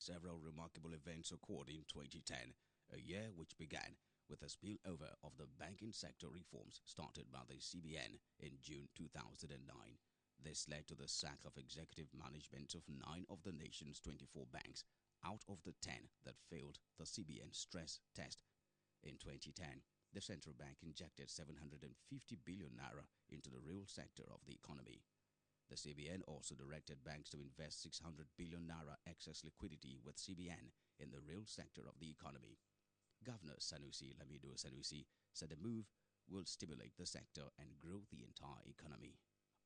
Several remarkable events occurred in 2010, a year which began with a spillover of the banking sector reforms started by the CBN in June 2009. This led to the sack of executive management of 9 of the nation's 24 banks out of the 10 that failed the CBN stress test. In 2010, the central bank injected 750 billion naira into the real sector of the economy. The CBN also directed banks to invest 600 billion naira excess liquidity with CBN in the real sector of the economy. Governor Sanusi Lamido Sanusi said the move will stimulate the sector and grow the entire economy.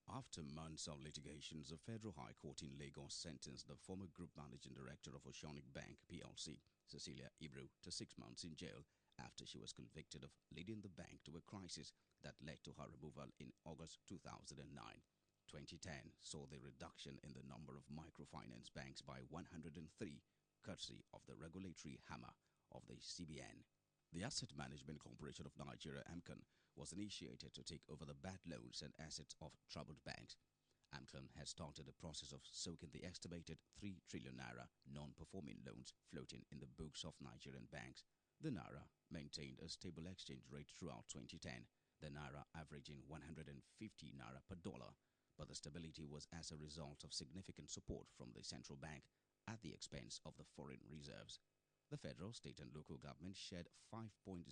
After months of litigations, the Federal High Court in Lagos sentenced the former Group Managing Director of Oceanic Bank PLC, Cecilia Ibru, to 6 months in jail after she was convicted of leading the bank to a crisis that led to her removal in August 2009. 2010 saw the reduction in the number of microfinance banks by 103, courtesy of the regulatory hammer of the CBN. The Asset Management Corporation of Nigeria, AMCON, was initiated to take over the bad loans and assets of troubled banks. AMCON has started the process of soaking the estimated 3 trillion naira non-performing loans floating in the books of Nigerian banks. The naira maintained a stable exchange rate throughout 2010, the naira averaging 150 naira per dollar, but the stability was as a result of significant support from the central bank at the expense of the foreign reserves. The federal, state and local government shed 5.068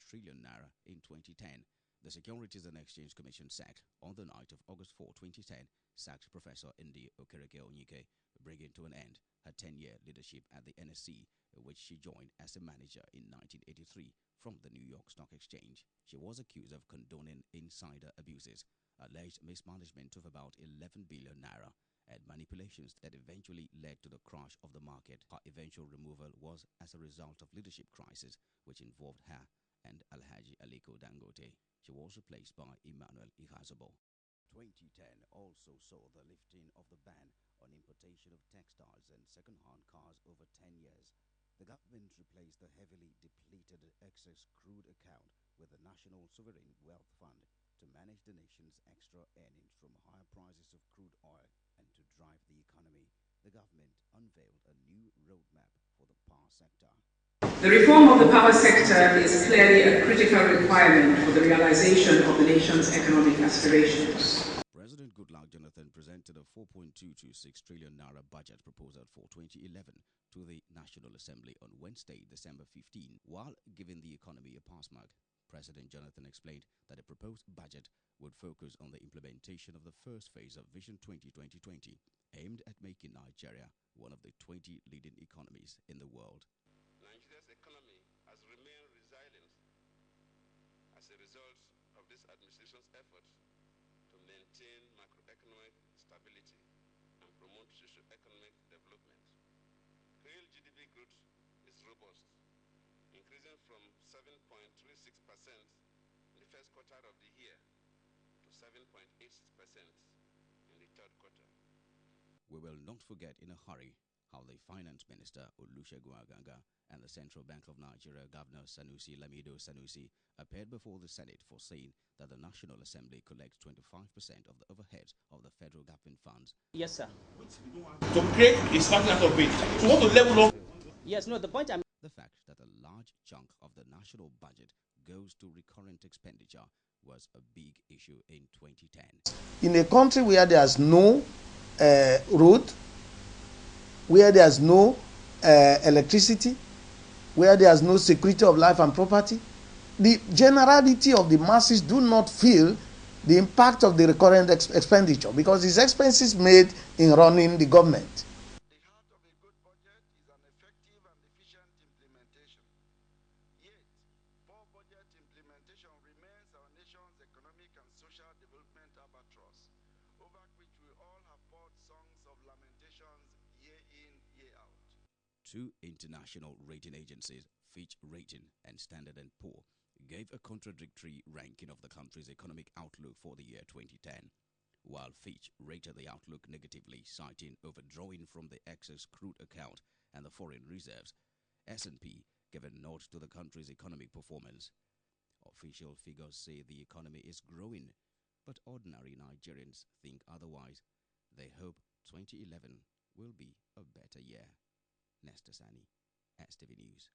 trillion naira in 2010. The Securities and Exchange Commission SEC, on the night of August 4, 2010, sacked Professor Ndi Okereke Onyike, bringing to an end her 10-year leadership at the NSC, which she joined as a manager in 1983 from the New York Stock Exchange. She was accused of condoning insider abuses, alleged mismanagement of about 11 billion naira, and manipulations that eventually led to the crash of the market. Her eventual removal was as a result of leadership crisis, which involved her and Alhaji Aliko Dangote. She was replaced by Emmanuel Ihazobo. 2010 also saw the lifting of the ban on importation of textiles and second-hand cars over 10 years. The government replaced the heavily depleted excess crude account with the National Sovereign Wealth Fund to manage the nation's extra earnings from higher prices of crude oil. And to drive the economy, the government unveiled a new roadmap for the power sector. The reform of the power sector is clearly a critical requirement for the realization of the nation's economic aspirations. President Goodluck Jonathan presented a 4.226 trillion naira budget proposal for 2011 to the National Assembly on Wednesday, December 15, while giving the economy a pass mark. President Jonathan explained that the proposed budget would focus on the implementation of the first phase of Vision 2020, aimed at making Nigeria one of the 20 leading economies in the world. Nigeria's economy has remained resilient as a result of this administration's effort to maintain macroeconomic stability and promote socio-economic development. Real GDP growth is robust, increasing from 7.36% in the first quarter of the year to 7.86% in the third quarter. We will not forget in a hurry how the Finance Minister Olusegun Aganga and the Central Bank of Nigeria Governor Sanusi Lamido Sanusi appeared before the Senate for saying that the National Assembly collects 25% of the overheads of the federal government funds. Yes, sir. To create a starting out of it. So what to level up? Yes, no, the point I'm... The fact that a large chunk of the national budget goes to recurrent expenditure was a big issue in 2010. In a country where there's no road, where there's no electricity, where there's no security of life and property, the generality of the masses do not feel the impact of the recurrent expenditure because it's expenses made in running the government. The heart of a good budget is an effective and efficient implementation. Yet, poor budget implementation remains our nation's economic and social development albatross, over which we all have poured songs of lamentations year in, year out. 2 international rating agencies, Fitch Rating and Standard & Poor, gave a contradictory ranking of the country's economic outlook for the year 2010. While Fitch rated the outlook negatively, citing overdrawing from the excess crude account and the foreign reserves, S&P gave a nod to the country's economic performance. Official figures say the economy is growing, but ordinary Nigerians think otherwise. They hope 2011 will be a better year. Nesta Sani, STV News.